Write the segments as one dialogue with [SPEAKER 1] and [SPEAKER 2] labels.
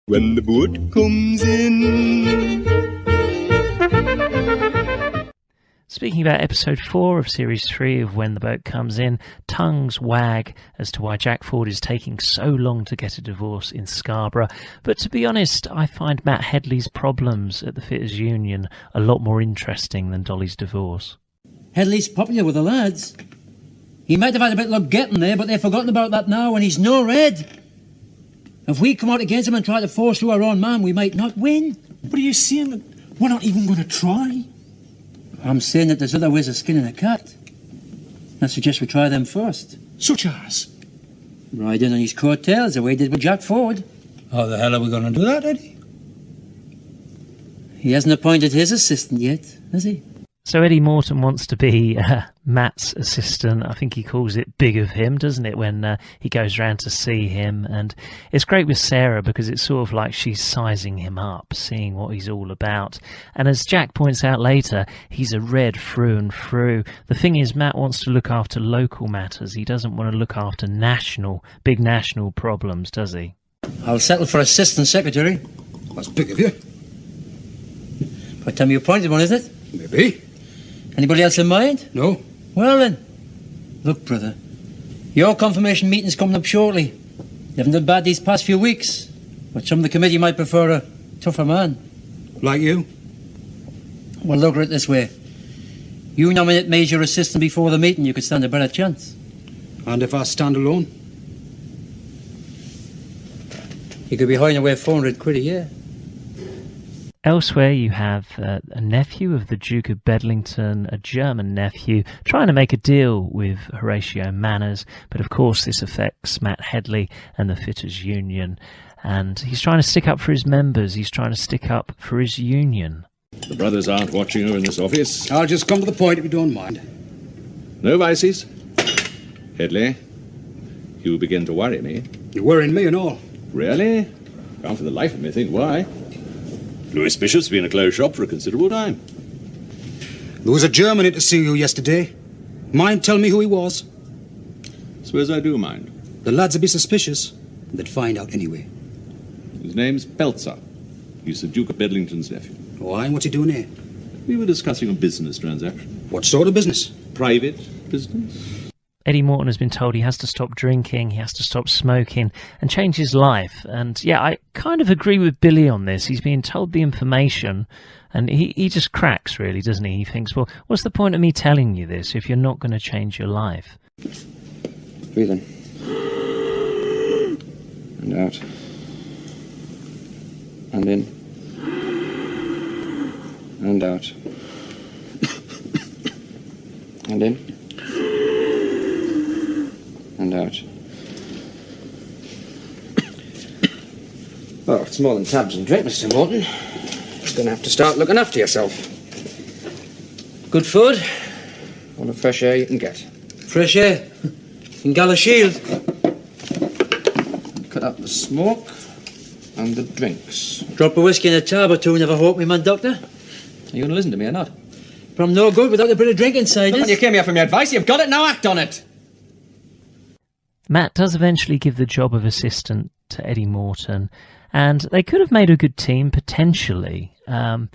[SPEAKER 1] When the boat comes in.
[SPEAKER 2] Speaking about episode 4 of series 3 of When the Boat Comes In, tongues wag as to why Jack Ford is taking so long to get a divorce in Scarborough. But to be honest, I find Matt Headley's problems at the Fitters Union a lot more interesting than Dolly's divorce.
[SPEAKER 3] Headley's popular with the lads. He might have had a bit of luck getting there, but they've forgotten about that now, and he's no red. If we come out against him and try to force through our own man, we might not win.
[SPEAKER 4] What are you saying? We're not even going to try?
[SPEAKER 3] I'm saying that there's other ways of skinning a cat. I suggest we try them first.
[SPEAKER 4] Such as?
[SPEAKER 3] Riding on his coattails, the way he did with Jack Ford.
[SPEAKER 4] How the hell are we going to do that, Eddie?
[SPEAKER 3] He hasn't appointed his assistant yet, has he?
[SPEAKER 2] So Eddie Morton wants to be Matt's assistant. I think he calls it big of him, doesn't it, when he goes round to see him. And it's great with Sarah because it's sort of like she's sizing him up, seeing what he's all about. And as Jack points out later, he's a red through and through. The thing is, Matt wants to look after local matters. He doesn't want to look after big national problems, does he?
[SPEAKER 3] I'll settle for assistant secretary.
[SPEAKER 4] That's big of you.
[SPEAKER 3] By the time you appointed one, is it?
[SPEAKER 4] Maybe.
[SPEAKER 3] Anybody else in mind?
[SPEAKER 4] No.
[SPEAKER 3] Well then, look, brother, your confirmation meeting's coming up shortly. You haven't done bad these past few weeks, but some of the committee might prefer a tougher man.
[SPEAKER 4] Like you?
[SPEAKER 3] Well, look at it this way. You nominate me as your assistant before the meeting, you could stand a better chance.
[SPEAKER 4] And if I stand alone?
[SPEAKER 3] You could be hiding away £400 a year.
[SPEAKER 2] Elsewhere, you have a nephew of the Duke of Bedlington, a German nephew, trying to make a deal with Horatio Manners. But of course, this affects Matt Headley and the Fitters Union. And he's trying to stick up for his members. He's trying to stick up for his union.
[SPEAKER 5] The brothers aren't watching her in this office.
[SPEAKER 4] I'll just come to the point if you don't mind.
[SPEAKER 5] No vices. Headley, you begin to worry me.
[SPEAKER 4] You're worrying me and all.
[SPEAKER 5] Really? Can't for the life of me think why. Louis Bishop's been a closed shop for a considerable time.
[SPEAKER 4] There was a German in to see you yesterday. Mind tell me who he was?
[SPEAKER 5] Suppose I do mind.
[SPEAKER 4] The lads would be suspicious. They'd find out anyway.
[SPEAKER 5] His name's Peltzer. He's the Duke of Bedlington's nephew.
[SPEAKER 4] Why, and what's he doing here?
[SPEAKER 5] We were discussing a business transaction.
[SPEAKER 4] What sort of business?
[SPEAKER 5] Private business?
[SPEAKER 2] Eddie Morton has been told he has to stop drinking, he has to stop smoking and change his life. And yeah, I kind of agree with Billy on this. He's being told the information and he just cracks, really, doesn't he? He thinks, well, what's the point of me telling you this if you're not going to change your life?
[SPEAKER 6] Breathe in. And out. And in. And out. And in. And out. Oh, it's more than tabs and drink, Mr. Morton. You're going to have to start looking after yourself.
[SPEAKER 3] Good food?
[SPEAKER 6] All the fresh air you can get.
[SPEAKER 3] Fresh air? In Galashield?
[SPEAKER 6] Cut out the smoke and the drinks.
[SPEAKER 3] Drop a whiskey and a tab or two never hurt me, man, doctor.
[SPEAKER 6] Are you going to listen to me or not?
[SPEAKER 3] But I'm no good without a bit of drink inside
[SPEAKER 6] When
[SPEAKER 3] us.
[SPEAKER 6] you came here for my advice, you've got it, now act on it!
[SPEAKER 2] Matt does eventually give the job of assistant to Eddie Morton, and they could have made a good team, potentially. But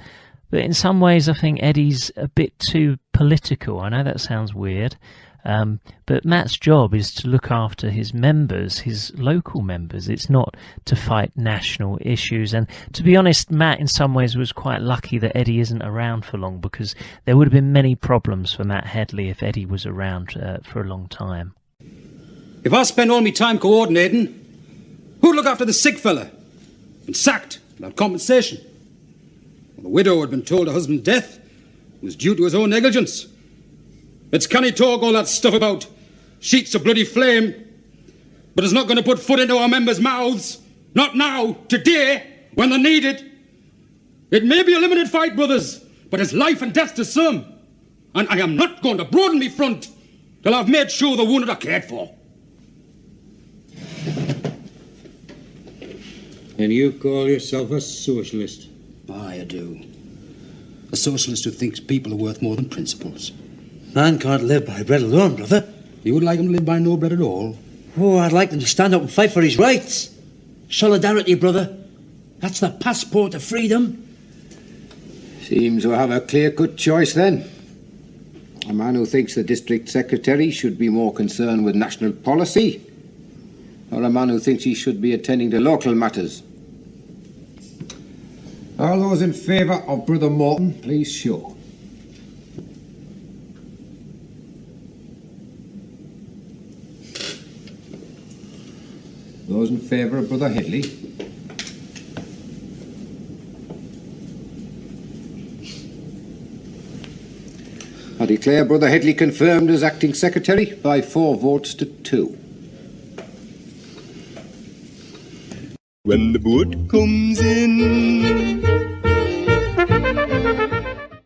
[SPEAKER 2] in some ways, I think Eddie's a bit too political. I know that sounds weird, but Matt's job is to look after his members, his local members. It's not to fight national issues. And to be honest, Matt in some ways was quite lucky that Eddie isn't around for long, because there would have been many problems for Matt Headley if Eddie was around for a long time.
[SPEAKER 4] If I spend all my time coordinating, who'd look after the sick fella? Been sacked without compensation. Well, the widow had been told her husband's death was due to his own negligence. It's canny talk, all that stuff about sheets of bloody flame, but it's not going to put foot into our members' mouths. Not now, today, when they're needed. It may be a limited fight, brothers, but it's life and death to some. And I am not going to broaden me front till I've made sure the wounded are cared for.
[SPEAKER 7] And you call yourself a socialist?
[SPEAKER 4] Aye, I do. A socialist who thinks people are worth more than principles.
[SPEAKER 3] Man can't live by bread alone, brother.
[SPEAKER 4] You would like him to live by no bread at all?
[SPEAKER 3] Oh, I'd like them to stand up and fight for his rights. Solidarity, brother. That's the passport to freedom.
[SPEAKER 6] Seems to have a clear-cut choice then. A man who thinks the district secretary should be more concerned with national policy, or a man who thinks he should be attending to local matters. All those in favour of Brother Morton, please show. Those in favour of Brother Headley. I declare Brother Headley confirmed as acting secretary by 4 votes to 2.
[SPEAKER 1] When the boat comes in,